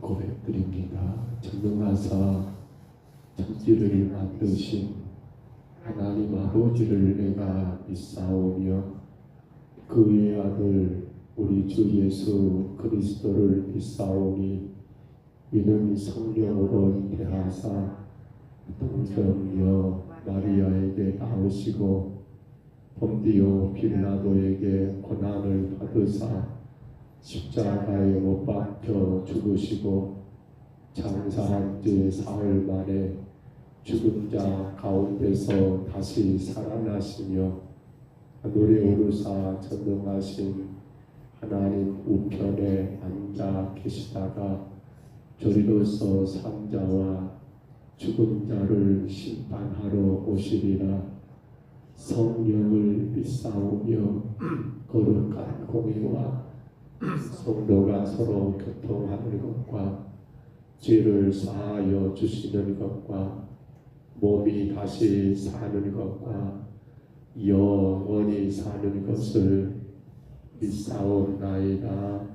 고백드립니다. 전능하사 천지를 만드신 하나님 아버지를 내가 믿사오며 그의 아들 우리 주 예수 그리스도를 믿사오니 이는 성령으로 잉태하사 동정녀 마리아에게 나오시고 본디오 빌라도에게 고난을 받으사 십자가에 못 박혀 죽으시고 장사한 지 사흘 만에 죽은 자 가운데서 다시 살아나시며 하늘에 오르사 전능하신 하나님 우편에 앉아 계시다가 저리로서 산자와 죽은 자를 심판하러 오시리라. 성령을 믿사오며 거룩한 공의와 성도가 서로 교통하는 것과 죄를 사하여 주시는 것과 몸이 다시 사는 것과 영원히 사는 것을 믿사옵나이다.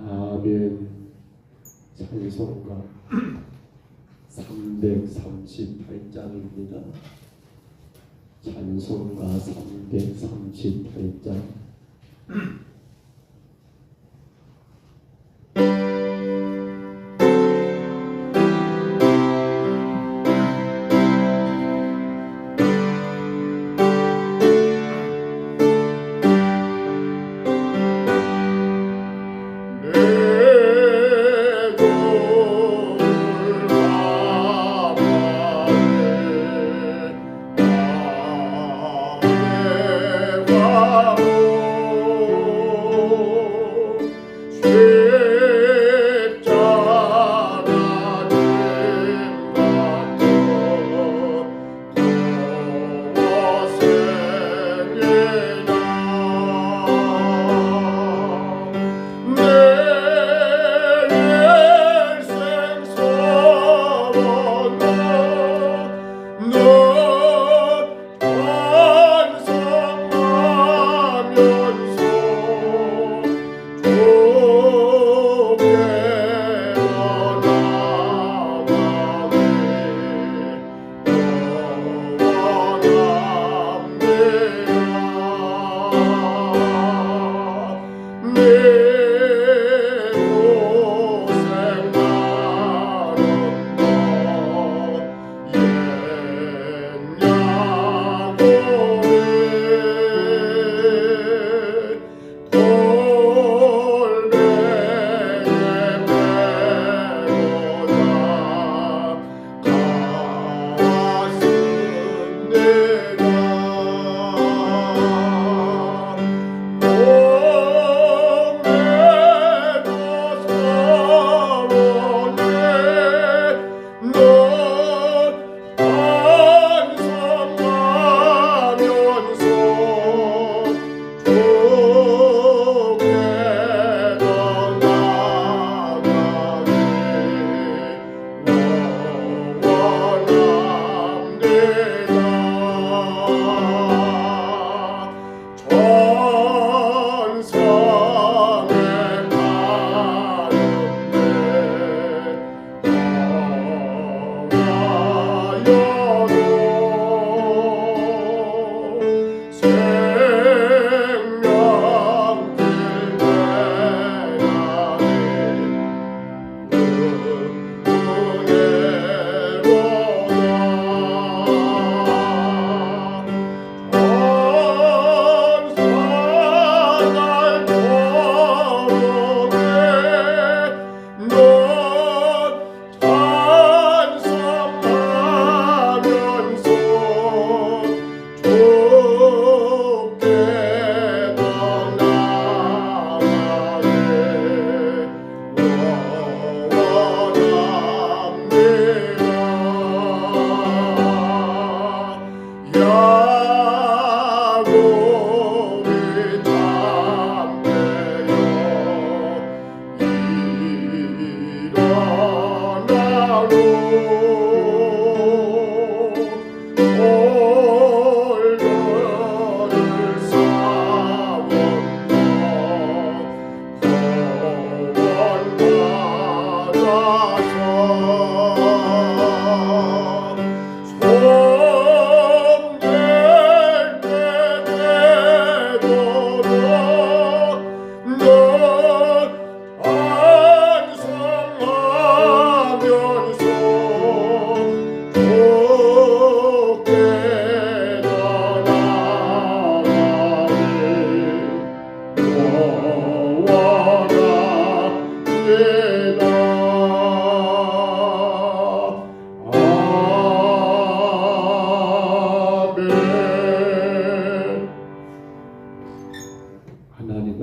아멘. 찬송가 338장입니다. 찬송가 338장. 내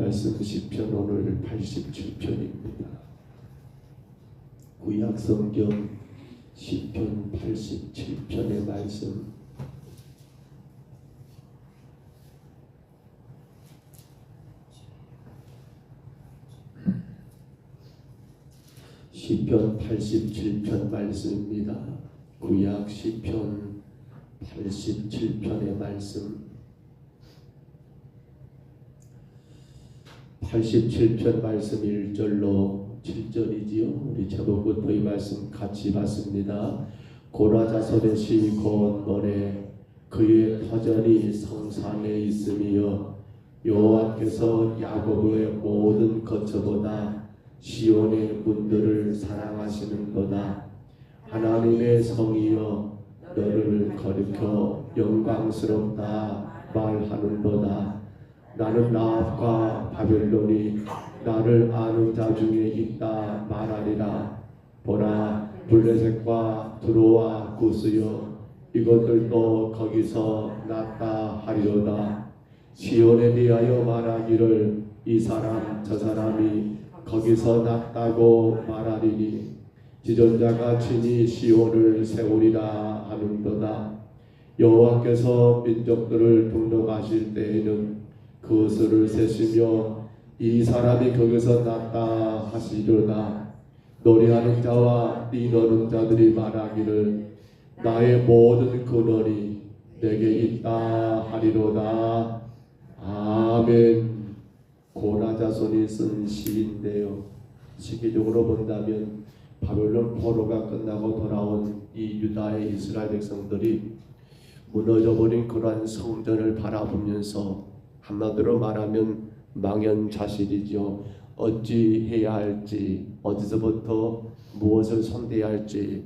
말씀 시편 오늘 87편입니다. 구약 성경 시편 87편의 말씀 시편 87편 말씀입니다. 구약 시편 87편의 말씀 87편 말씀 1절로 7절이지요. 우리 제목부터 이 말씀 같이 봤습니다. 고라 자손의 시 곧 노래 그의 터전이 성산에 있으며 여호와께서 야곱의 모든 거처보다 시온의 문들을 사랑하시는도다. 하나님의 성이여 너를 거룩혀 영광스럽다 말하는도다. 나는 라합과 바벨론이 나를 아는 자 중에 있다 말하리라. 보라 블레셋과 두로와 구스여 이것들도 거기서 났다 하리로다. 시온에 대하여 말하기를 이 사람 저 사람이 거기서 났다고 말하리니 지존자가 친히 시온을 세우리라 하는도다. 여호와께서 민족들을 등록하실 때에는 그 수를 세시며 이 사람이 거기서 났다 하시리로다. 노래하는 자와 뛰노는 자들이 말하기를 나의 모든 근원이 내게 있다 하리로다. 아멘. 고라 자손이 쓴 시인데요. 시기적으로 본다면 바벨론 포로가 끝나고 돌아온 이 유다의 이스라엘 백성들이 무너져버린 그러한 성전을 바라보면서 한마디로 말하면 망연자실이죠. 어찌 해야 할지, 어디서부터 무엇을 손대야 할지,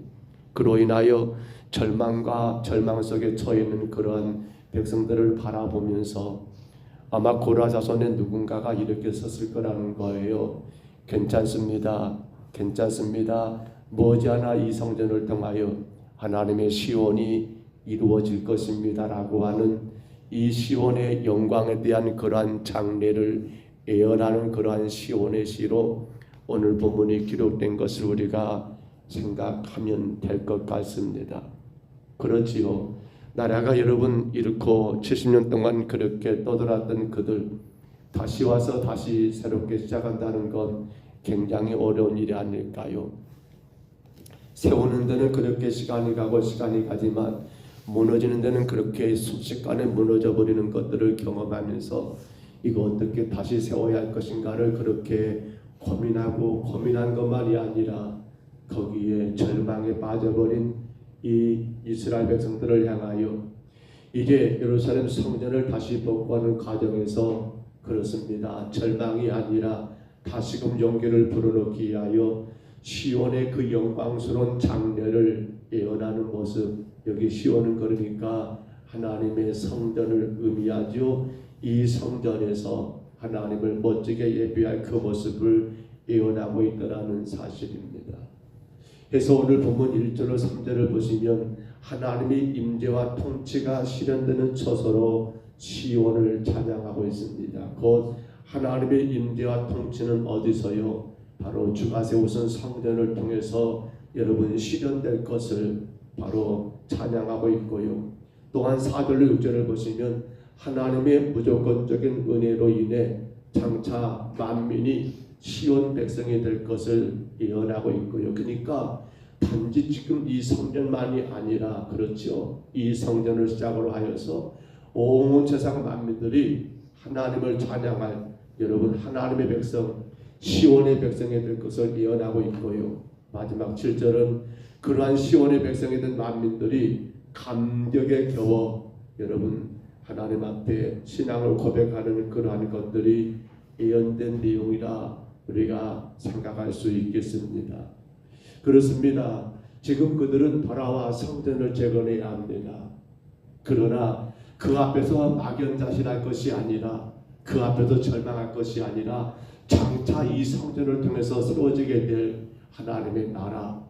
그로 인하여 절망과 절망 속에 처해 있는 그러한 백성들을 바라보면서 아마 고라 자손의 누군가가 이렇게 썼을 거라는 거예요. 괜찮습니다. 괜찮습니다. 머지않아 이 성전을 통하여 하나님의 시온이 이루어질 것입니다 라고 하는 이 시온의 영광에 대한 그러한 장례를 예언하는 그러한 시온의 시로 오늘 본문이 기록된 것을 우리가 생각하면 될 것 같습니다. 그렇지요. 나라가 여러분 잃고 70년 동안 그렇게 떠돌았던 그들 다시 와서 다시 새롭게 시작한다는 건 굉장히 어려운 일이 아닐까요? 세우는 데는 그렇게 시간이 가고 시간이 가지만 무너지는 데는 그렇게 순식간에 무너져 버리는 것들을 경험하면서 이거 어떻게 다시 세워야 할 것인가를 그렇게 고민한 것만이 아니라 거기에 절망에 빠져버린 이 이스라엘 백성들을 향하여 이제 예루살렘 성전을 다시 복구하는 과정에서 그렇습니다. 절망이 아니라 다시금 용기를 불어넣기 위하여 시온의 그 영광스러운 장례를 예언하는 모습. 여기 시온은 그러니까 하나님의 성전을 의미하죠. 이 성전에서 하나님을 멋지게 예배할 그 모습을 예언하고 있다는 사실입니다. 그래서 오늘 본문 1절로 3절을 보시면 하나님의 임재와 통치가 실현되는 처소로 시온을 찬양하고 있습니다. 곧 하나님의 임재와 통치는 어디서요? 바로 주가 세우신 성전을 통해서 여러분 실현될 것을 바로 찬양하고 있고요. 또한 4절로 6절을 보시면 하나님의 무조건적인 은혜로 인해 장차 만민이 시온 백성이 될 것을 예언하고 있고요. 그러니까 단지 지금 이 성전만이 아니라 그렇죠. 이 성전을 시작으로 하여서 온 세상 만민들이 하나님을 찬양할 여러분 하나님의 백성 시온의 백성이 될 것을 예언하고 있고요. 마지막 7절은 그러한 시온의 백성이 된 만민들이 감격에 겨워 여러분 하나님 앞에 신앙을 고백하는 그러한 것들이 예언된 내용이라 우리가 생각할 수 있겠습니다. 그렇습니다. 지금 그들은 돌아와 성전을 재건해야 합니다. 그러나 그 앞에서 막연자실할 것이 아니라 그 앞에서 절망할 것이 아니라 장차 이 성전을 통해서 세워지게 될 하나님의 나라,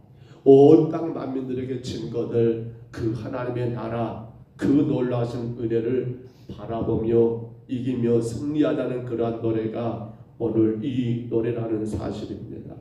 온 땅 만민들에게 증거될 그 하나님의 나라, 그 놀라우신 은혜를 바라보며 이기며 승리하다는 그러한 노래가 오늘 이 노래라는 사실입니다.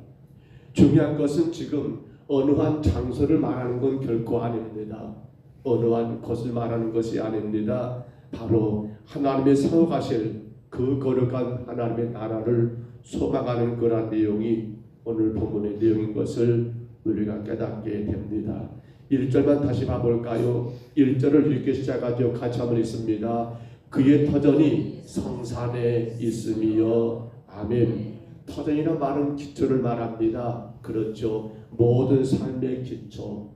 중요한 것은 지금 어느 한 장소를 말하는 건 결코 아닙니다. 어느 한 곳을 말하는 것이 아닙니다. 바로 하나님의 세워가실 그 거룩한 하나님의 나라를 소망하는 그러한 내용이 오늘 본문의 내용인 것을 우리가 깨닫게 됩니다. 1절만 다시 봐볼까요? 1절을 읽기 시작하죠. 같이 한번 읽습니다. 그의 터전이 성산에 있으며 아멘. 터전이란 말은 기초를 말합니다. 그렇죠. 모든 삶의 기초.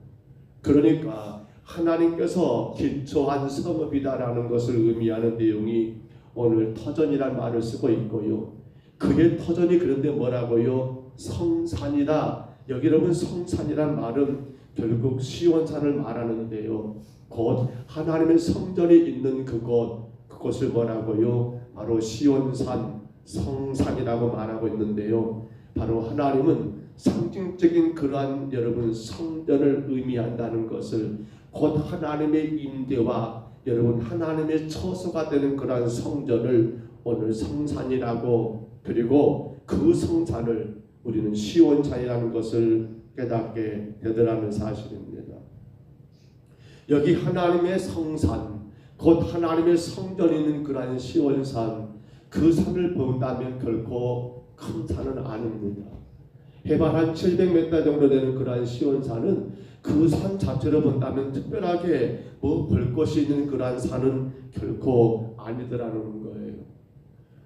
그러니까 하나님께서 기초한 성읍이다라는 것을 의미하는 내용이 오늘 터전이란 말을 쓰고 있고요. 그의 터전이 그런데 뭐라고요? 성산이다. 여기 여러분 성산이란 말은 결국 시온산을 말하는데요. 곧 하나님의 성전이 있는 그곳을 뭐라고요? 바로 시온산, 성산이라고 말하고 있는데요. 바로 하나님은 상징적인 그러한 여러분 성전을 의미한다는 것을 곧 하나님의 임재와 여러분 하나님의 처소가 되는 그러한 성전을 오늘 성산이라고, 그리고 그 성산을 우리는 시온산이라는 것을 깨닫게 되더라는 사실입니다. 여기 하나님의 성산, 곧 하나님의 성전이 있는 그러한 시온산, 그 산을 본다면 결코 큰 산은 아닙니다. 해발 한 700m 정도 되는 그러한 시온산은 그 산 자체로 본다면 특별하게 뭐 볼 것이 있는 그러한 산은 결코 아니더라는 거예요.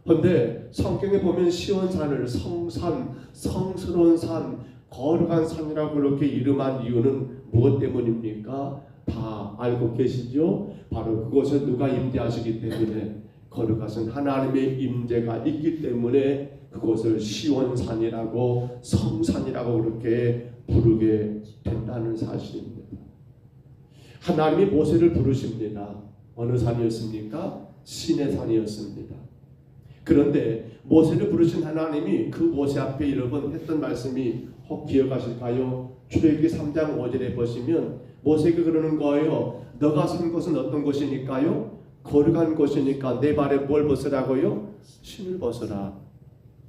그런데 성경에 보면 시온산을 성산, 성스러운 산, 거룩한 산이라고 그렇게 이름한 이유는 무엇 때문입니까? 다 알고 계시죠? 바로 그곳에 누가 임재하시기 때문에, 거룩하신 하나님의 임재가 있기 때문에 그곳을 시온산이라고 성산이라고 그렇게 부르게 된다는 사실입니다. 하나님이 모세를 부르십니다. 어느 산이었습니까? 시내산이었습니다. 그런데 모세를 부르신 하나님이 그 모세 앞에 여러 번 했던 말씀이 혹 기억하실까요? 출애굽기 3장 5절에 보시면 모세가 그러는 거예요. 너가 선 곳은 어떤 곳이니까요? 거룩한 곳이니까 내 발에 뭘 벗으라고요? 신을 벗으라.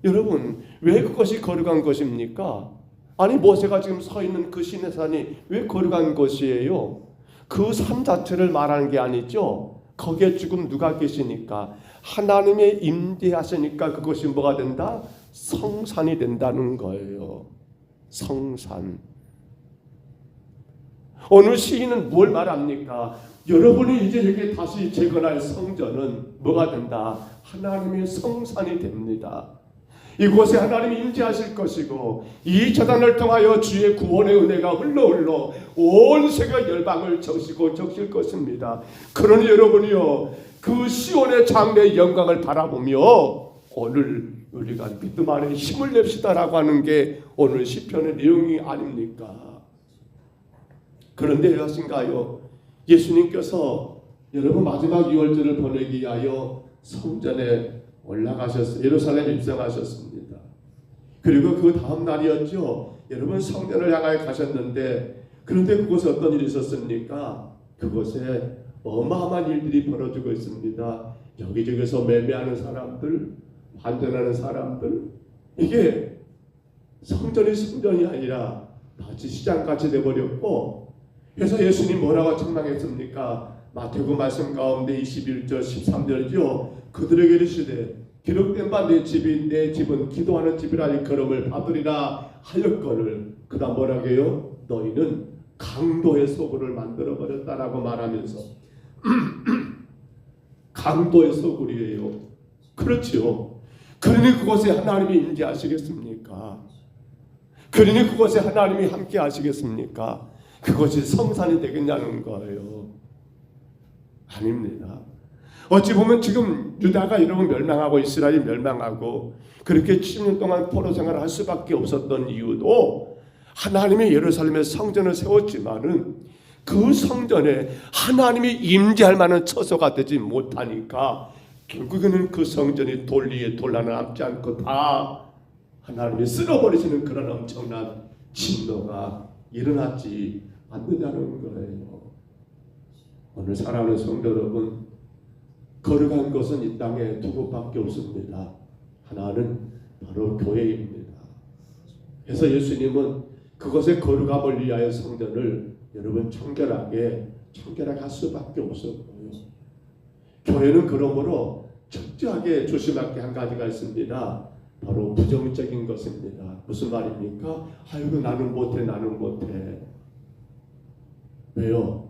여러분, 왜 그것이 거룩한 것입니까? 아니, 모세가 지금 서 있는 그 시내산이 왜 거룩한 곳이에요? 그 산 자체를 말하는 게 아니죠. 거기에 지금 누가 계시니까, 하나님의 임재하시니까 그것이 뭐가 된다? 성산이 된다는 거예요. 성산. 오늘 시인은 뭘 말합니까? 여러분이 이제 이렇게 다시 재건할 성전은 뭐가 된다? 하나님의 성산이 됩니다. 이곳에 하나님이 임재하실 것이고, 이 제단을 통하여 주의 구원의 은혜가 흘러 온 세계 열방을 적실 것입니다. 그러니 여러분이요, 그 시온의 장래의 영광을 바라보며 오늘 우리가 믿음 안에 힘을 냅시다라고 하는 게 오늘 시편의 내용이 아닙니까? 그런데 여하신가요? 예수님께서 여러분 마지막 유월절을 보내기 위하여 성전에 올라가셨어요. 예루살렘에 입성하셨습니다. 그리고 그 다음 날이었죠. 여러분 성전을 향하여 가셨는데, 그런데 그곳에 어떤 일이 있었습니까? 그곳에 어마어마한 일들이 벌어지고 있습니다. 여기저기서 매매하는 사람들, 환전하는 사람들, 이게 성전이 아니라 마치 시장같이 되어버렸고, 그래서 예수님 뭐라고 책망했습니까? 마태복음 말씀 가운데 21절 13절이죠. 그들에게 이르시되 기록된 바 내 집은 기도하는 집이라 일컬음을 받으리라 하였거늘, 그 다음 뭐라고 해요? 너희는 강도의 소굴을 만들어 버렸다라고 말하면서 강도의 소굴이에요. 그렇죠. 그러니 그곳에 하나님이 임재하시겠습니까? 그러니 그곳에 하나님이 함께 하시겠습니까? 그것이 성산이 되겠냐는 거예요. 아닙니다. 어찌 보면 지금 유다가 여러분 멸망하고 이스라엘이 멸망하고 그렇게 70년 동안 포로 생활을 할 수밖에 없었던 이유도 하나님이 예루살렘에 성전을 세웠지만은 그 성전에 하나님이 임재할 만한 처소가 되지 못하니까 결국에는 그 성전이 돌 위에 돌 하나 남지 않고 다 하나님이 쓸어버리시는 그런 엄청난 진노가 일어났지 않느냐는 거예요. 오늘 사랑하는 성도 여러분, 거룩한 것은 이 땅에 두 곳밖에 없습니다. 하나는 바로 교회입니다. 그래서 예수님은 그것의 거룩함을 위하여 성전을 여러분 청결하게 할 수밖에 없었고요. 교회는 그러므로 철저하게 조심할 게 한 가지가 있습니다. 바로 부정적인 것입니다. 무슨 말입니까? 아이고 나는 못해. 왜요?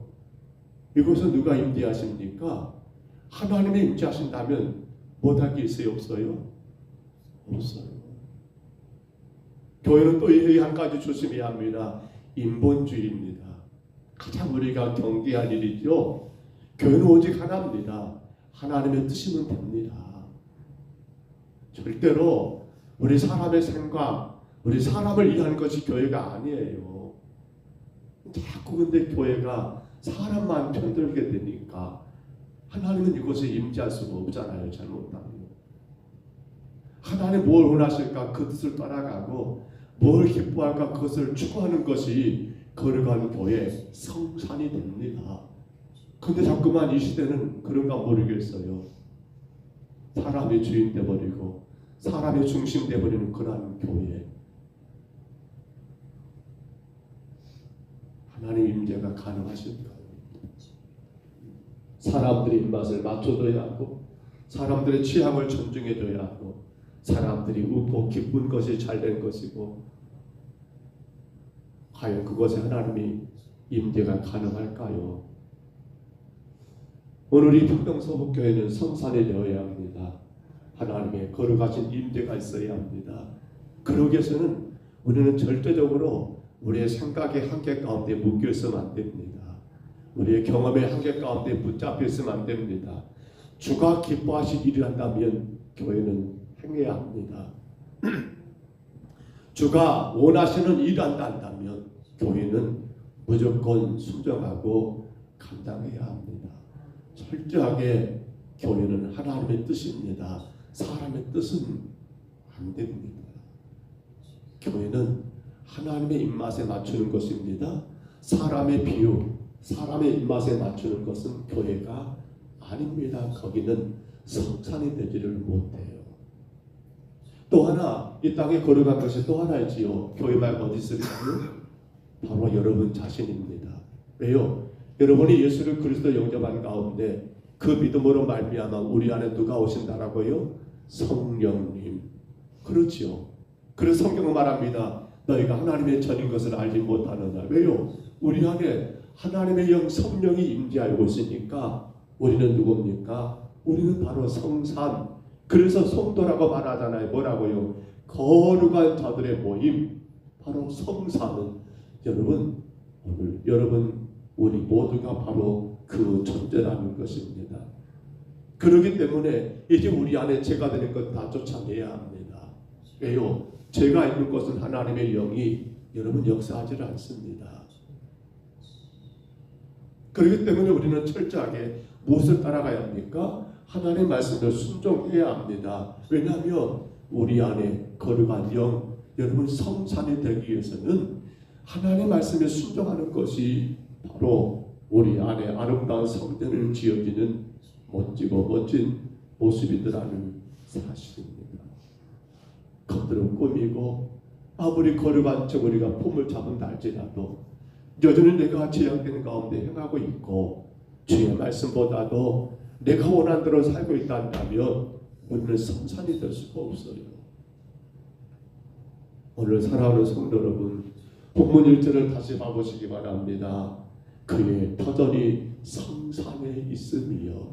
이것은 누가 임재하십니까? 하나님이 임재하신다면 못할 게 있어요? 없어요? 없어요. 교회는 또 한 가지 조심해야 합니다. 인본주의입니다. 가장 우리가 경계할 일이죠. 교회는 오직 하나입니다. 하나님의 뜻이면 됩니다. 절대로 우리 사람의 생각, 우리 사람을 위한 것이 교회가 아니에요. 자꾸 근데 교회가 사람만 편들게 되니까 하나님은 이곳에 임재할 수가 없잖아요. 잘못하면. 하나님 뭘 원하실까 그 뜻을 따라가고 뭘 기뻐할까 그것을 추구하는 것이 거룩한 교회 성산이 됩니다. 근데 자꾸만 이 시대는 그런가 모르겠어요. 사람이 주인 돼버리고 사람의 중심 돼버리는 그런 교회. 하나님 임재가 가능하실까요? 사람들의 입맛을 맞춰줘야 하고 사람들의 취향을 존중해줘야 하고 사람들이 웃고 기쁜 것이 잘된 것이고 과연 그것에 하나님이 임재가 가능할까요? 오늘 이 평동서북교회는 성산이 되어야 합니다. 하나님의 거룩하신 임재가 있어야 합니다. 그러기 위해서는 우리는 절대적으로 우리의 생각의 한계 가운데 묶여 있으면 안 됩니다. 우리의 경험의 한계 가운데 붙잡혀 있으면 안 됩니다. 주가 기뻐하실 일을 한다면 교회는 행해야 합니다. 주가 원하시는 일을 한다면 교회는 무조건 순종하고 감당해야 합니다. 철저하게 교회는 하나님의 뜻입니다. 사람의 뜻은 안 됩니다. 교회는 하나님의 입맛에 맞추는 것입니다. 사람의 비유, 사람의 입맛에 맞추는 것은 교회가 아닙니다. 거기는 성산이 되지를 못해요. 또 하나 이 땅에 거룩한 것이 또 하나 있지요. 교회 말고 어디 있을까요? 바로 여러분 자신입니다. 왜요? 여러분이 예수를 그리스도 영접한 가운데 그 믿음으로 말미암아 우리 안에 누가 오신다라고요? 성령님. 그렇지요. 그래서 성경은 말합니다. 너희가 하나님의 전인 것을 알지 못하느냐. 왜요? 우리 안에 하나님의 영 성령이 임재하고 있으니까 우리는 누굽니까? 우리는 바로 성산. 그래서 성도라고 말하잖아요. 뭐라고요? 거룩한 자들의 모임. 바로 성산은 여러분 오늘 여러분 우리 모두가 바로 그 존재라는 것입니다. 그렇기 때문에 이제 우리 안에 죄가 되는 것 다 쫓아내야 합니다. 왜요? 죄가 있는 것은 하나님의 영이 여러분 역사하지 않습니다. 그렇기 때문에 우리는 철저하게 무엇을 따라가야 합니까? 하나님의 말씀을 순종해야 합니다. 왜냐하면 우리 안에 거룩한 영, 여러분 성산이 되기 위해서는 하나님의 말씀에 순종하는 것이 바로 우리 안에 아름다운 성전을 지어지는 멋지고 멋진 모습이더라는 사실입니다. 겉으로 꾸미고 아무리 거룩한 척 우리가 폼을 잡은다 할지라도 여전히 내가 제약되는 가운데 행하고 있고 주의 말씀보다도 내가 원하는 대로 살고 있다면 우리는 성산이 될 수가 없어요. 오늘 사랑하는 성도 여러분, 본문 1절을 다시 봐보시기 바랍니다. 그의 터전이 성산에 있으며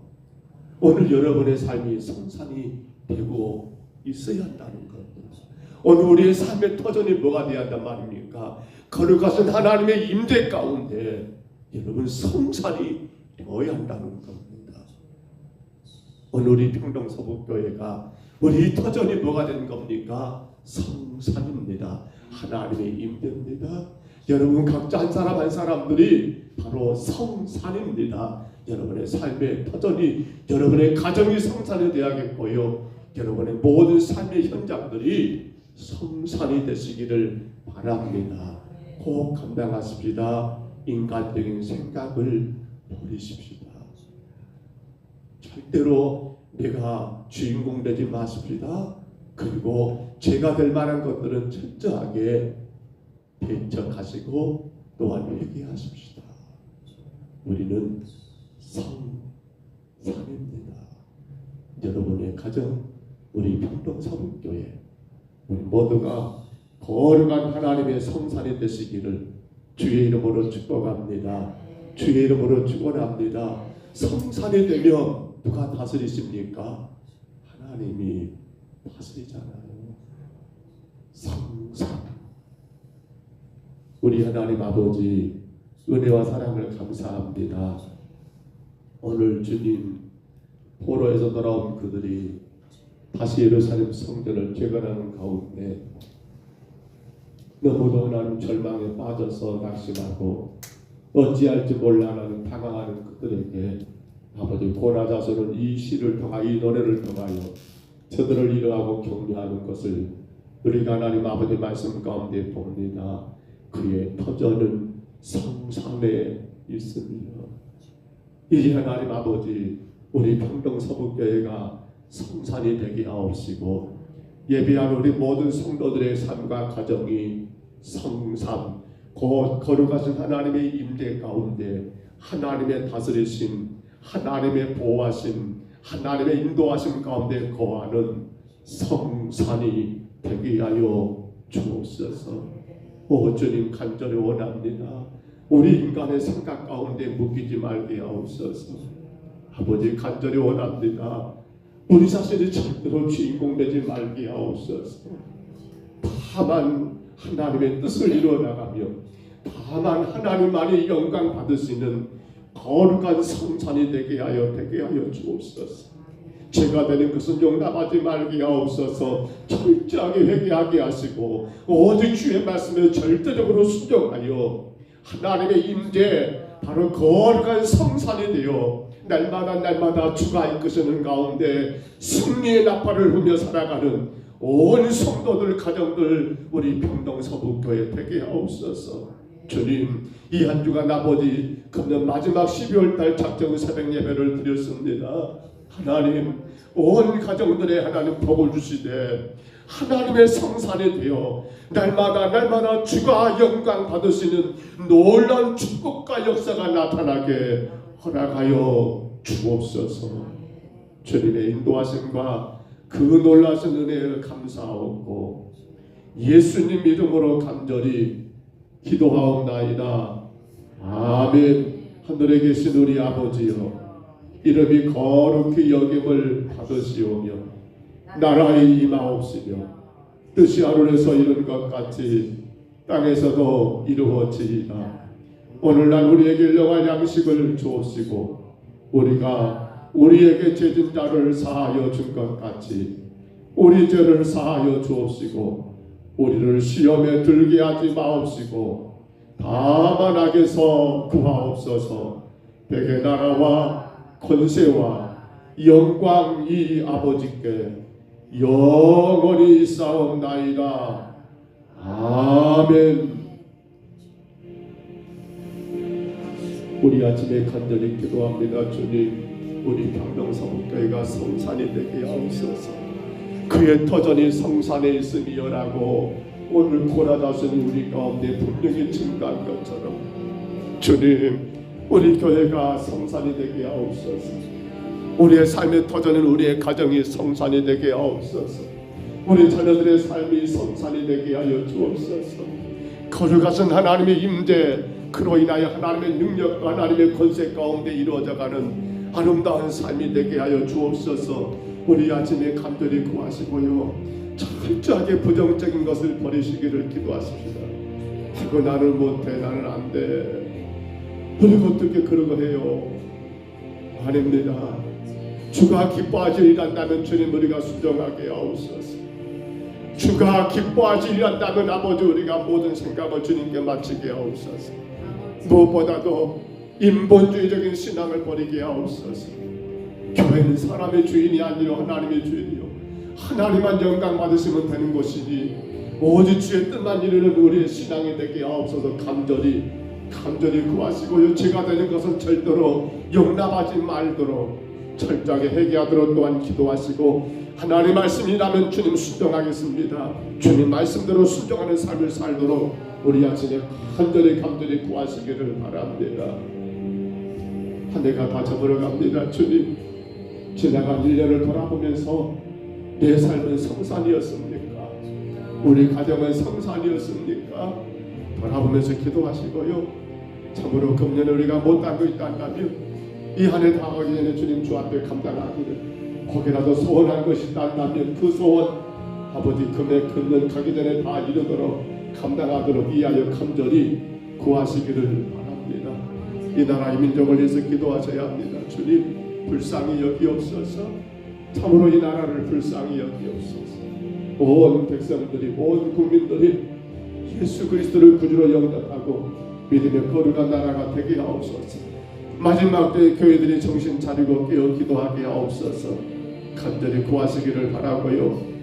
오늘 여러분의 삶이 성산이 되고 있어야 한다는 겁니다. 오늘 우리의 삶의 터전이 뭐가 되어야 한단 말입니까? 거룩하신 하나님의 임재 가운데 여러분 성산이 되어야 한다는 겁니다. 오늘 우리 평동서북교회가 우리 터전이 뭐가 되는 겁니까? 성산입니다. 하나님의 임재입니다. 여러분 각자 한 사람 한 사람들이 바로 성산입니다. 여러분의 삶의 터전이 여러분의 가정이 성산이 되어야겠고요. 여러분의 모든 삶의 현장들이 성산이 되시기를 바랍니다. 꼭 감당하십시다. 인간적인 생각을 버리십시다. 절대로 내가 주인공 되지 마십시다. 그리고 제가 될 만한 것들은 철저하게 배척하시고 또한 회개하십시다. 우리는 성산입니다. 여러분의 가정, 우리 평동사북교회 우리 모두가 거룩한 하나님의 성산이 되시기를 주의 이름으로 축복합니다. 주의 이름으로 축원합니다. 성산이 되면 누가 다스리십니까? 하나님이 다스리잖아요. 성산. 우리 하나님 아버지 은혜와 사랑을 감사합니다. 오늘 주님 포로에서 돌아온 그들이 다시 예루살렘 성전을 재건하는 가운데 너무도 나는 절망에 빠져서 낙심하고 어찌할지 몰라하는 당황하는 그들에게 아버지 고나자서는 이 시를 통하여 이 노래를 통하여 저들을 위로하고 격려하는 것을 우리가 하나님 아버지 말씀 가운데 봅니다. 그의 터전은 성산에 있습니다. 이제 하나님 아버지 우리 평동서북교회가 성산이 되게 하옵시고 예비한 우리 모든 성도들의 삶과 가정이 성산 곧 거룩하신 하나님의 임재 가운데 하나님의 다스리심 하나님의 보호하심 하나님의 인도하심 가운데 거하는 성산이 되게 하여 주옵소서. 오 주님 간절히 원합니다. 우리 인간의 생각 가운데 묶이지 말게 하옵소서. 아버지 간절히 원합니다. 우리 자신이 절대로 주인공 되지 말게 하옵소서. 다만 하나님의 뜻을 이루어나가며 다만 하나님만이 영광 받을 수 있는 거룩한 성산이 되게 하여 주옵소서. 제가 되는 것은 용납하지 말게 하옵소서. 철저하게 회개하게 하시고 오직 주의 말씀에 절대적으로 순종하여 하나님의 임재 바로 거룩한 성산이 되어 날마다 주가 이끄시는 가운데 승리의 나팔을 불며 살아가는 온 성도들 가정들 우리 평동서북교회 되게 하옵소서. 주님 이 한 주간 아버지 금년 마지막 12월달 작정 새벽 예배를 드렸습니다. 하나님 온 가정들의 하나님 복을 주시되 하나님의 성산이 되어 날마다 주가 영광 받으시는 놀라운 축복과 역사가 나타나게 허락하여 주옵소서. 주님의 인도하심과 그 놀라신 은혜를 감사하옵고 예수님 이름으로 간절히 기도하옵나이다. 아멘. 하늘에 계신 우리 아버지여 이름이 거룩히 여김을 받으시오며 나라에 임하옵시며 뜻이 하늘에서 이룬 것 같이 땅에서도 이루어지이다. 오늘날 우리에게 일용할 양식을 주옵시고 우리가 우리에게 죄진 자를 사하여 준 것 같이 우리 죄를 사하여 주옵시고 우리를 시험에 들게 하지 마옵시고 다만 악에서 구하옵소서. 백의 나라와 권세와 영광이 아버지께 영원히 있사옵나이다. 아멘. 우리 아침에 간절히 기도합니다. 주님 우리 평동서북교회가 성산이 되게 하옵소서. 그의 터전이 성산에 있으니라고 오늘 고라다스는 우리 가운데 분명히 증가한 것처럼 주님 우리 교회가 성산이 되게 하옵소서. 우리의 삶의 터전은 우리의 가정이 성산이 되게 하옵소서. 우리 자녀들의 삶이 성산이 되게 하여 주옵소서. 거룩하신 하나님의 임재 그로 인하여 하나님의 능력과 하나님의 권세 가운데 이루어져가는 아름다운 삶이 되게 하여 주옵소서. 우리 아침에 간절히 구하시고요 철저하게 부정적인 것을 버리시기를 기도하십시다. 그거 나는 못해 나는 안돼 그리고 어떻게 그런 거 해요? 아닙니다. 주가 기뻐하시리란다면 주님 우리가 순종하게 하옵소서. 주가 기뻐하시리란다면 아버지 우리가 모든 생각을 주님께 바치게 하옵소서. 무엇보다도 인본주의적인 신앙을 버리게 하옵소서. 교회는 사람의 주인이 아니요 하나님의 주인이요 하나님만 영광 받으시면 되는 것이니 오직 주의 뜻만 이루는 우리의 신앙이 되게 하옵소서. 간절히 구하시고요 제가 되는 것은 절대로 용납하지 말도록 철저하게 회개하도록 또한 기도하시고, 하나님 말씀이라면 주님 순종하겠습니다. 주님 말씀대로 순종하는 삶을 살도록 우리 아침에 간절히 구하시기를 바랍니다. 한 해가 다 저물어갑니다. 주님, 지나간 1년을 돌아보면서 내 삶은 성산이었습니까? 우리 가정은 성산이었습니까? 돌아보면서 기도하시고요. 참으로 금년에 우리가 못하고 있다면 이 한 해 다 하기 전에 주님 주 앞에 감당하기를, 혹이라도 소원한 것이 있다면 그 소원 아버지 금년 가기 전에 다 이루도록 감당하도록 이하여 간절히 구하시기를 바랍니다. 이 나라 이 민족을 위해서 기도하셔야 합니다. 주님 불쌍히 여기옵소서. 참으로 이 나라를 불쌍히 여기옵소서. 온 백성들이, 온 국민들이 예수 그리스도를 구주로 영접하고 믿음의 거룩한 나라가 되게 하옵소서. 마지막 때에 교회들이 정신 차리고 깨어 기도하게 하옵소서. 간절히 구하시기를 바라고요.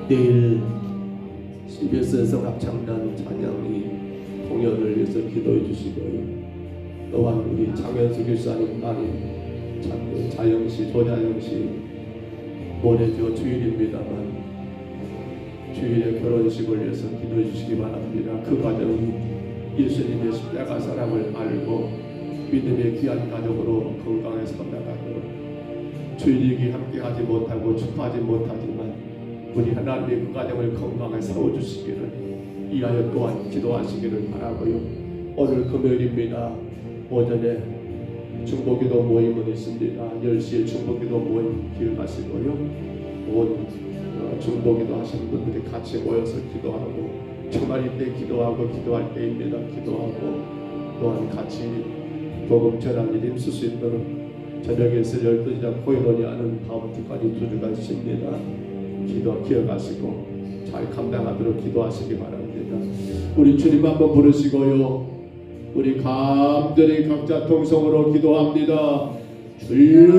내일 CBS 성합창단 찬양이 공연을 위해서 기도해 주시고요. 또한 우리 장현수 교사님 딸인 자영씨, 조자영씨 모레죠. 주일입니다만 주일에 결혼식을 위해서 기도해 주시기 바랍니다. 그 가정이 예수님의 십자가 사랑을 알고 믿음의 귀한 가족으로 건강에 살아가도록, 주일이기 함께하지 못하고 축하하지 못하지만 우리 하나님의 그 가정을 건강에 세워주시기를 이하여 또한 기도하시기를 바라고요. 오늘 금요일입니다. 오전에 중보기도 모임은 있습니다. 10시에 중보기도 모임 기억하시고요. 온 중보기도 하시는 분들이 같이 모여서 기도하고, 주말일 때 기도하고 기도할 때입니다. 기도하고 또한 같이 복음 전할 일이 있을 수 있도록 저녁에서 12시간 코인원이 하는 다음 주까지 2주간 쉽니다. 기도 기억하시고 잘 감당하도록 기도하시기 바랍니다. 우리 주님 한번 부르시고요. 우리 간절히 각자 통성으로 기도합니다. 주님